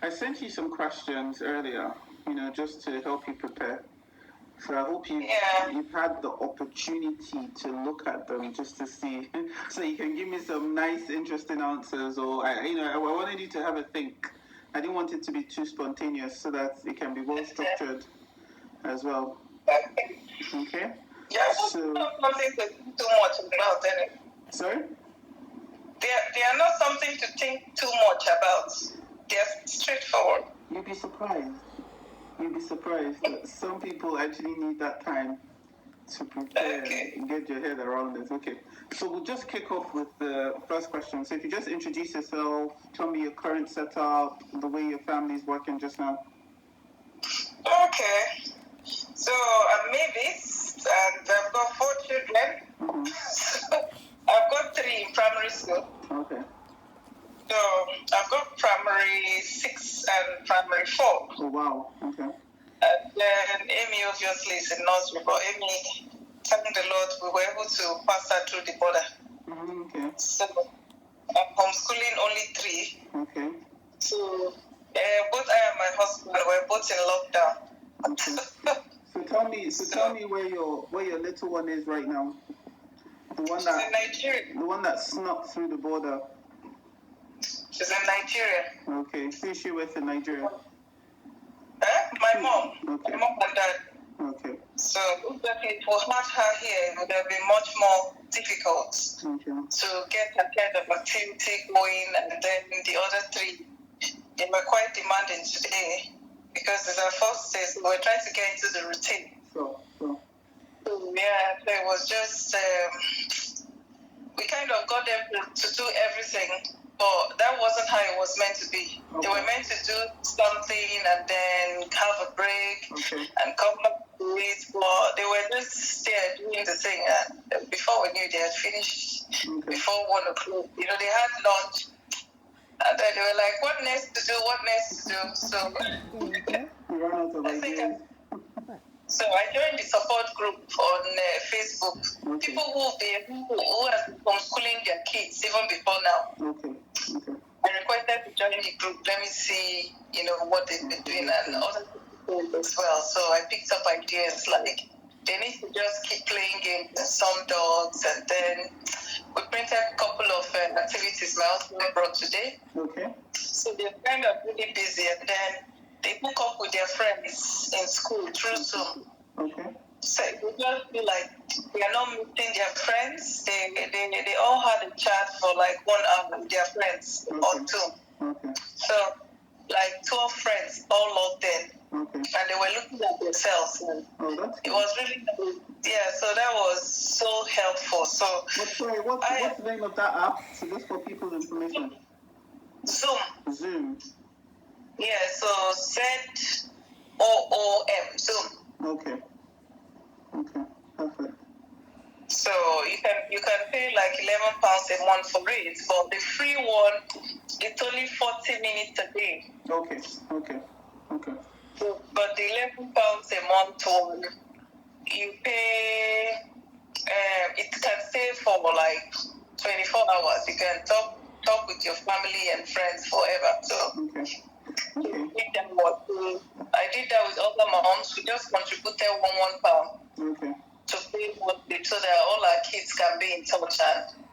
I sent you some questions earlier, just to help you prepare. So I hope you've had the opportunity to look at them just to see, so you can give me some nice, interesting answers. Or I wanted you to have a think. I didn't want it to be too spontaneous, so that it can be well structured as well. Okay. Yeah, so something to think too much about, anyway. Sorry? They are not something to think too much about. They're straightforward. You'd be surprised. That some people actually need that time to prepare and get your head around it. Okay. So we'll just kick off with the first question. So if you just introduce yourself, tell me your current setup, the way your family's working just now. Okay. So I'm Mavis, and I've got 4 children. Mm-hmm. I've got 3 in primary school. Okay. So I've got primary 6 and primary 4. Oh, wow. Okay. And then Amy obviously is in nursery, but Amy, thank the Lord, we were able to pass her through the border. Mm-hmm. Okay. So I'm homeschooling only 3. Okay. So both I and my husband were both in lockdown. Okay. So tell me where your little one is right now. She's in Nigeria. The one that snuck through the border. She's in Nigeria. Okay. Who is she with in Nigeria? My mom. Okay. My mom and dad. Okay. So if it was not her here, it would have been much more difficult to get that kind of activity going. And then the other 3, they were quite demanding today because it's our first day, so we're trying to get into the routine. So yeah, so it was just, we kind of got them to do everything, but that wasn't how it was meant to be. Okay. They were meant to do something and then have a break and come back to it, but they were just there doing the thing. And before we knew, they had finished before 1 o'clock. They had lunch, and then they were like, what next to do? So we ran out of ideas. So I joined the support group on Facebook. Okay. People who have been homeschooling their kids even before now. Okay. I requested to join the group. Let me see, what they've been doing and other people as well. So I picked up ideas like they need to just keep playing games and some dogs, and then we printed a couple of activities my husband brought today. Okay. So they're kind of really busy, and then they hook up with their friends in school through Zoom. Okay. So it would just be like they are not meeting their friends. They all had a chat for like 1 hour with their friends or 2. Okay. So like 12 friends all logged in. Okay. And they were looking at themselves. And it was really good. Yeah, so that was so helpful. So what's the name of that app? So just for people's information. Zoom. Yeah, so ZOOM, Zoom. Okay, perfect. So you can pay like £11 a month for it, but the free one, it's only 40 minutes a day. Okay. So, but the £11 a month one, you pay. It can stay for like 24 hours. You can talk with your family and friends forever. So. Okay. I did that with other moms. We just contributed £1. Okay. To pay monthly so that all our kids can be in touch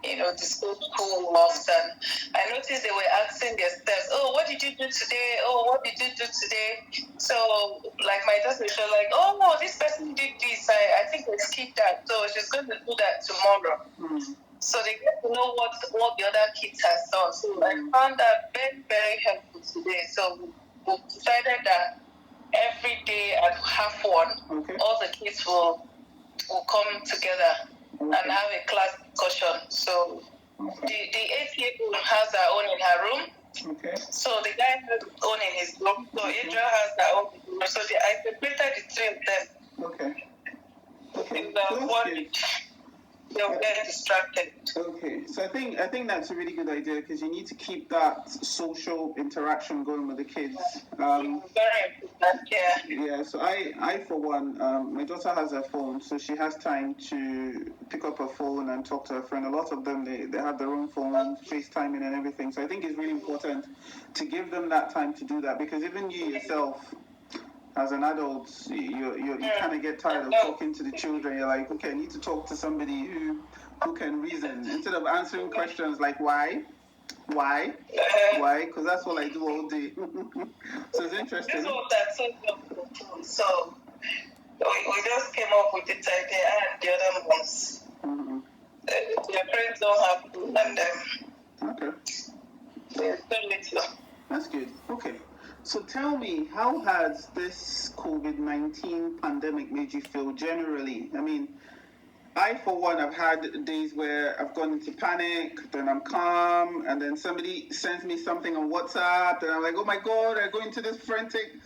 and discuss school lost. And I noticed they were asking themselves, "Oh, what did you do today? Oh, what did you do today?" So, like my daughter, she was like, "Oh, no, this person did this. I think they skipped that. So she's going to do that tomorrow." Mm. So they get to know what the other kids have done. So I found that very, very helpful today. So we decided that every day at 1:30, all the kids will come together and have a class discussion. So the 8-year-old has her own in her room. Okay. So the guy has his own in his room. So Adria has her own in his room. So I separated the 3 of them. Okay. they'll get distracted. Okay, so I think that's a really good idea because you need to keep that social interaction going with the kids. Very important, yeah. Yeah, so I for one, my daughter has her phone, so she has time to pick up her phone and talk to her friend. A lot of them, they have their own phone, FaceTiming and everything. So I think it's really important to give them that time to do that because even you yourself, as an adult, you kind of get tired of talking to the children. You're like, okay, I need to talk to somebody who can reason instead of answering questions like why, because that's what I do all day. So it's interesting. So we just came up with it idea and the other ones. Mm-hmm. Their friends don't have to, and okay. They're still little. That's good. Okay. So tell me, how has this COVID-19 pandemic made you feel generally? I mean, I, for one, have had days where I've gone into panic, then I'm calm, and then somebody sends me something on WhatsApp, and I'm like, oh my God, I go into this frantic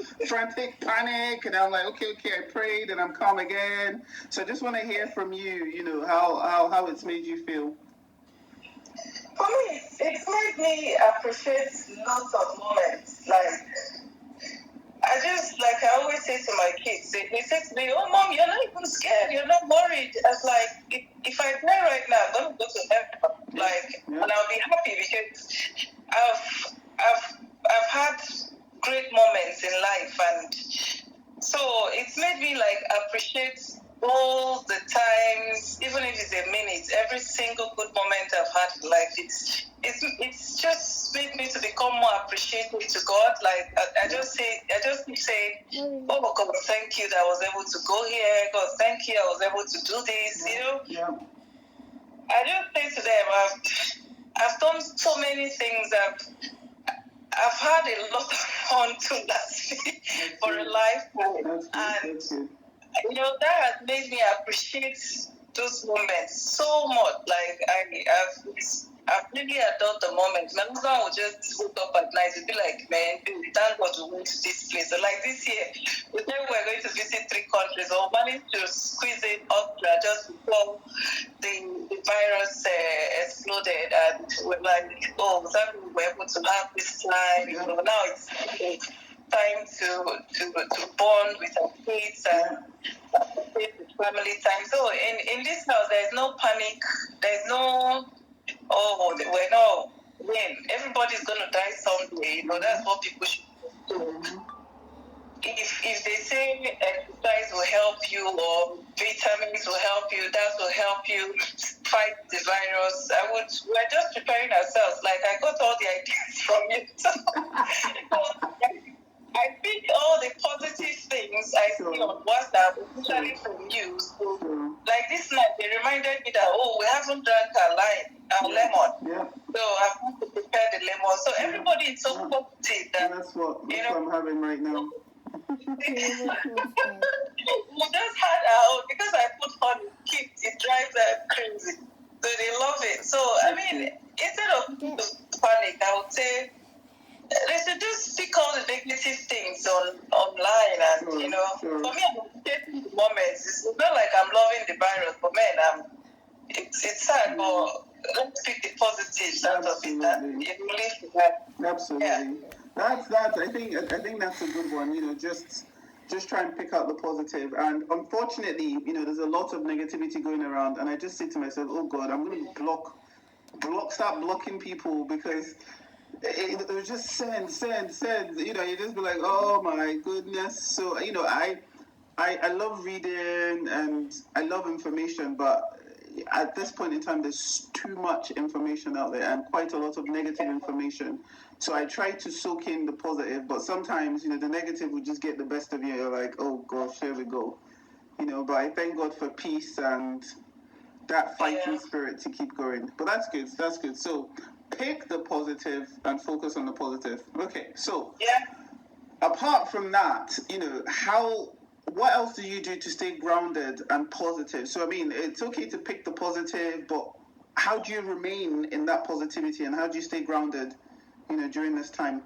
panic, and I'm like, okay, I prayed, and I'm calm again. So I just want to hear from you, how it's made you feel. For me, it's made me appreciate lots of moments, I always say to my kids, they say to me, oh, Mom, you're not even scared. You're not worried. I was like, if I die right now, I'm going to go to heaven. And I'll be happy because I've had great moments in life. And so it's made me, appreciate all the times, even if it's a minute, every single good moment I've had in life. It's just made me to become more appreciative to God. I just keep saying, oh God, thank you that I was able to go here. God, thank you I was able to do this. Yeah. I just say to them, I've done so many things. I've had a lot of fun too last week for a lifetime, and that has made me appreciate those moments so much. I've really adored the moment. My husband would just wake up at night and be like, man, dude, thank God we went to this place. So this year, we said we were going to visit 3 countries. So we managed to squeeze in Austria just before the virus exploded. And we're like, oh, that we were able to have this time. Now it's time to bond with our kids and family time. So in this house, there's no panic. There's no... oh, we're not when everybody's going to die someday. That's what people should do. If they say exercise will help you or vitamins will help you, that will help you fight the virus, we're just preparing ourselves. I got all the ideas from you. So, I think all the positive things I see on WhatsApp, especially from you. So, this night, they reminded me that, we haven't drank our lemon. Yeah. So I've got to prepare the lemon. So everybody is so positive. That's what I'm having right now. We just had our own, because I put on kids, it drives them crazy. So they love it. So, instead of panic, I would say, they should just speak all the negative things online, and for me, I'm taking the moments. It's not like I'm loving the virus, but man, it's sad, but let's pick the positives out of it. That it really absolutely. Yeah. That's. I think that's a good one. Just try and pick out the positive. And unfortunately, there's a lot of negativity going around, and I just say to myself, oh God, I'm going to start blocking people because. It was just send. You just be like, oh my goodness. So I love reading and I love information, but at this point in time, there's too much information out there and quite a lot of negative information. So I try to soak in the positive, but sometimes the negative will just get the best of you. You're like, oh gosh, here we go. But I thank God for peace and that fighting spirit to keep going. But that's good. So. Pick the positive and focus on the positive. Okay, so apart from that, what else do you do to stay grounded and positive? So, it's okay to pick the positive, but how do you remain in that positivity and how do you stay grounded, during this time?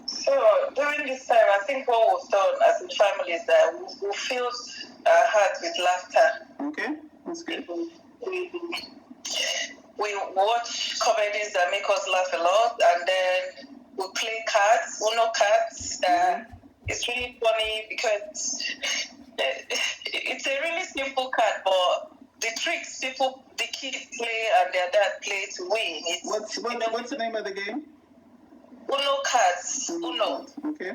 So, during this time, I think what we've done as a family is that we filled our hearts with laughter. Okay, that's good. we watch comedies that make us laugh a lot, and then we play cards, Uno cards. It's really funny because it's a really simple card, but the tricks the kids play and their dad play to win. What's the name of the game? Uno cards. Uno. Okay.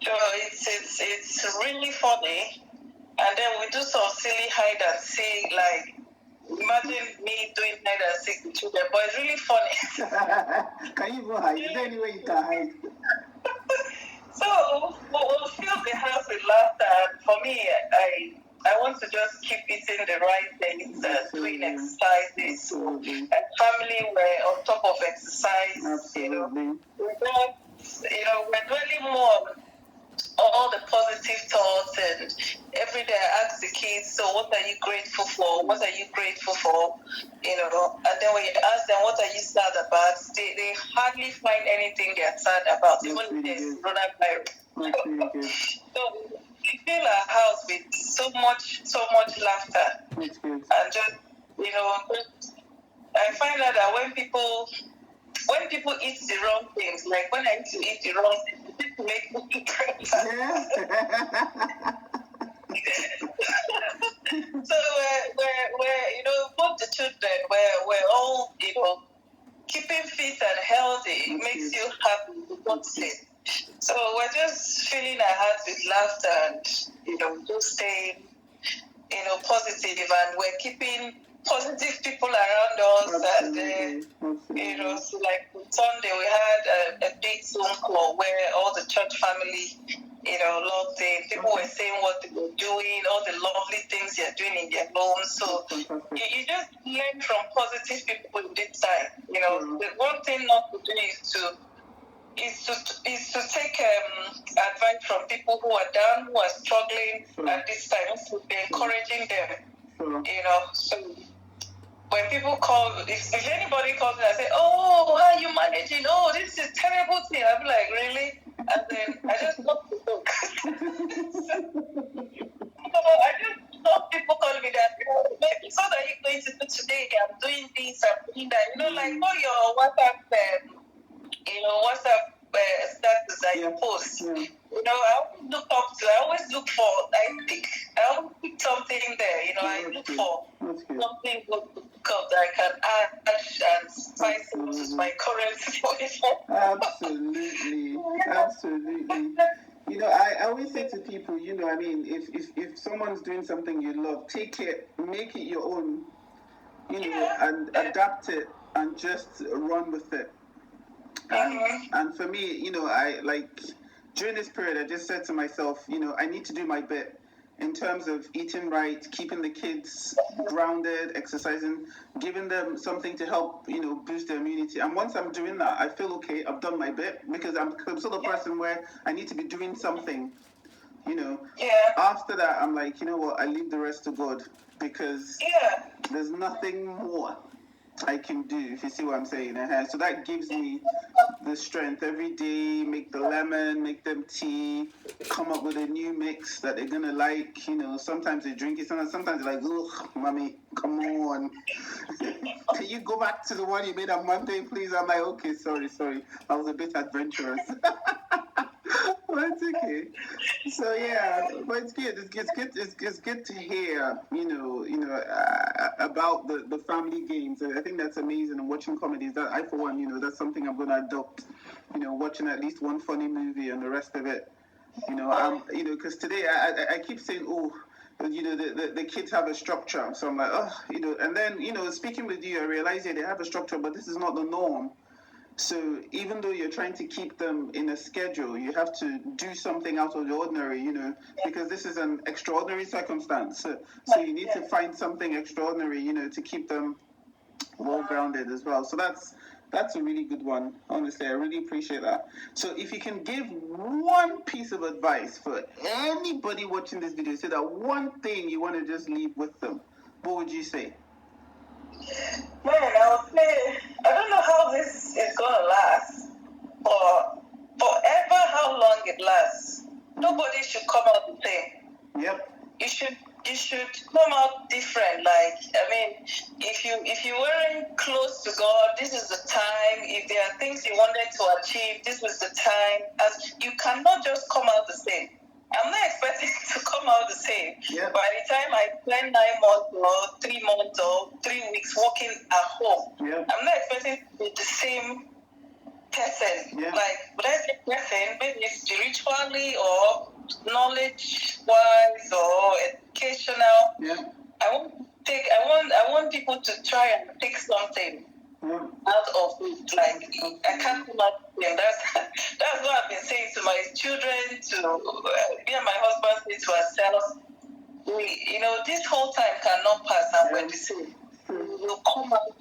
So it's really funny, and then we do some silly hide and seek. Like, imagine me doing hide and seek with children, but it's really funny. Can you even hide? Is there any way you can hide? So we'll fill the house with laughter. And for me, I want to just keep eating the right things and doing exercises. And family were on top of exercise. Absolutely. We're dwelling more on all the positive thoughts, and every day I ask the kids, so what are you grateful for? What are you grateful for? And then when you ask them, what are you sad about? They hardly find anything they're sad about, even if there's coronavirus. So we fill our house with so much laughter. And just, I find out that when people eat the wrong things, like when I used to eat the wrong things, it makes me cry. So we're both the children, we're all, keeping fit and healthy. It makes you happy to not sleep. So we're just filling our hearts with laughter and, just staying, positive, and we're keeping positive people around us. Absolutely. And so like Sunday we had a big Zoom call where all the church family logged in. People were saying what they were doing, all the lovely things they're doing in their homes. So you just learn from positive people in this time. The one thing not to do is to take advice from people who are down, who are struggling at this time. So be encouraging them. So when people call, if anybody calls me and say, "Oh, how are you managing? Oh, this is terrible thing," I'm like, "Really?" And then I just love to talk. I just love people calling me that. So that you're going to do today? I'm doing this, I'm doing that. Like all your WhatsApp, status that you post. I always look for. I always put something there. I look for something good that I can add and spice into my current situation. Absolutely. I always say to people, if someone's doing something you love, take it, make it your own, and adapt it and just run with it. And for me, during this period, I just said to myself, I need to do my bit in terms of eating right, keeping the kids grounded, exercising, giving them something to help, boost their immunity. And once I'm doing that, I feel okay, I've done my bit, because I'm sort of person where I need to be doing something, After that, I'm like, you know what, I leave the rest to God, because there's nothing more I can do, if you see what I'm saying. So that gives me the strength every day. Make the lemon, make them tea, come up with a new mix that they're gonna like. Sometimes they drink it, sometimes they're like, "Ugh, mommy, come on, can you go back to the one you made on Monday, please?" I'm like, "Okay, sorry, I was a bit adventurous." Well, it's okay. So yeah, but it's good. It's good to hear, about the family games. I think that's amazing. And watching comedies, that I for one, that's something I'm going to adopt. Watching at least one funny movie and the rest of it. Because today I keep saying, the kids have a structure. So I'm like, and then speaking with you, I realize they have a structure, but this is not the norm. So even though you're trying to keep them in a schedule, you have to do something out of the ordinary, because this is an extraordinary circumstance. So you need to find something extraordinary, to keep them well-grounded as well. So that's a really good one. Honestly, I really appreciate that. So if you can give one piece of advice for anybody watching this video, say that one thing you want to just leave with them, what would you say? Man, I would say, I don't know how this is going to last, but forever how long it lasts, nobody should come out the same. Yep. You should you should come out different. Like, I mean, if you weren't close to God, this is the time. If there are things you wanted to achieve, this was the time. As you cannot just come out the same. I'm not expecting to come out the same. Yeah. By the time I spend 9 months or 3 months or 3 weeks working at home, yeah. I'm not expecting to be the same person. Yeah. Like, but as a person, maybe spiritually or knowledge-wise or educational. Yeah. I want people to try and take something out of it. Like, I can't come out with them. That's what I've been saying to my children, to me and my husband say to ourselves. This whole time cannot pass, and we're the same. We will come out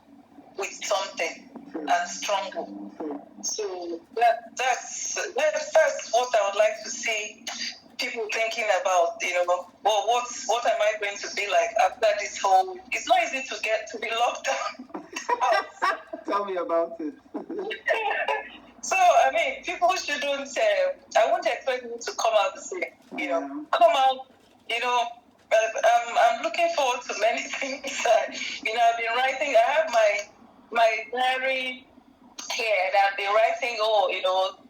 with something and stronger. So that's what I would like to see people thinking about. Well, what am I going to be like after this whole? It's not easy to be locked down. Tell me about it. So I mean, people shouldn't. I won't expect you to come out the same. Come out. I'm looking forward to many things. I've been writing. I have my diary here, and I've been writing.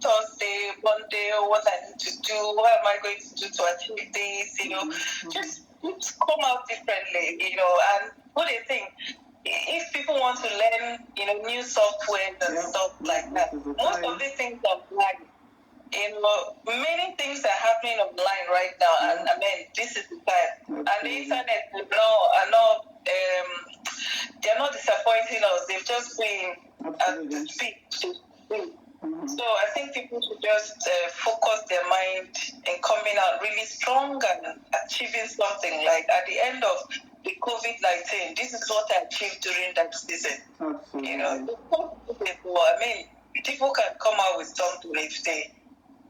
Thursday, Monday, what I need to do. What am I going to do to achieve this? Just come out differently. And what do you think? If people want to learn, new software and stuff like that, most of these things are online. Many things are happening online right now, and I mean, this is the time. And the internet they're not disappointing us. They've just been at the speed. So I think people should just focus their mind in coming out really strong and achieving something. Like at the end of the COVID-19, this is what I achieved during that season. I mean, people can come out with something if they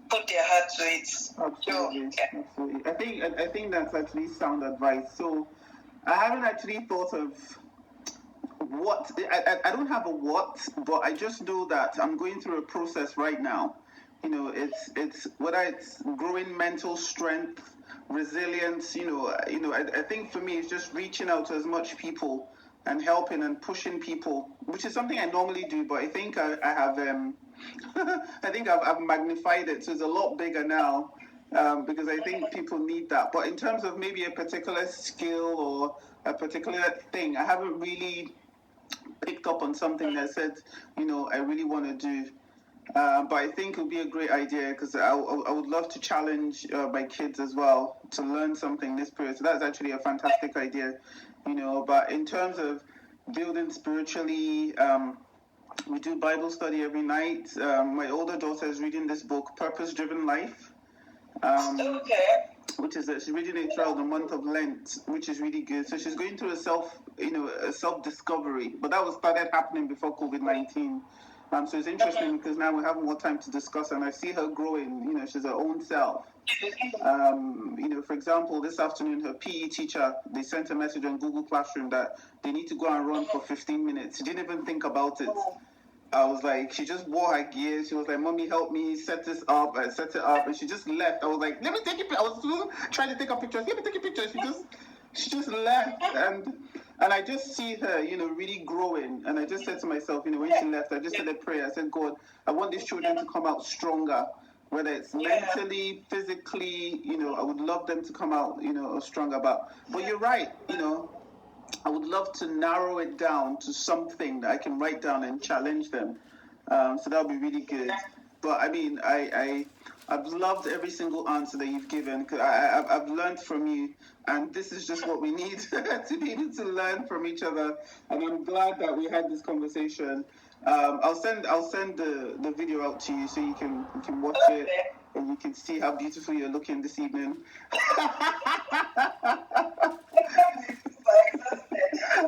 put their heart to it. Absolutely. Absolutely. I think that's actually sound advice. So I haven't actually thought of what. I don't have a what, but I just know that I'm going through a process right now. It's whether it's growing mental strength, resilience. I think for me it's just reaching out to as much people and helping and pushing people, which is something I normally do, but I think I have I think I've magnified it, so it's a lot bigger now, because I think people need that. But in terms of maybe a particular skill or a particular thing, I haven't really picked up on something that said, I really want to do. But I think it would be a great idea, because I would love to challenge my kids as well to learn something this period. So that's actually a fantastic idea, But in terms of building spiritually, we do Bible study every night. My older daughter is reading this book, Purpose Driven Life. Which is she's reading it throughout the month of Lent, which is really good. So she's going through a self-discovery. But that was started happening before COVID-19. So it's interesting because now we have more time to discuss, and I see her growing. She's her own self. For example, this afternoon, her PE teacher, they sent a message on Google Classroom that they need to go and run for 15 minutes. She didn't even think about it. I was like, she just wore her gear. She was like, "Mommy, help me set this up." I set it up, and she just left. I was like, "Let me take a picture." I was still trying to take a picture. Let me take a picture. She just left, and I just see her, really growing. And I just said to myself, when she left, I just said a prayer. I said, "God, I want these children to come out stronger, whether it's mentally, physically. I would love them to come out, stronger." But you're right, I would love to narrow it down to something that I can write down and challenge them. So that would be really good. But I mean, I've loved every single answer that you've given, because I've learned from you, and this is just what we need to be able to learn from each other. And I'm glad that we had this conversation. I'll send the video out to you so you can watch it and you can see how beautiful you're looking this evening.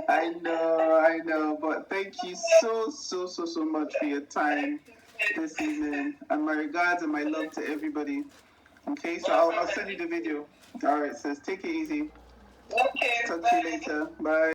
I know, but thank you so much for your time this evening, and my regards and my love to everybody. Okay, so I'll send you the video. All right, sis, take it easy. Okay. Talk to you later. Bye.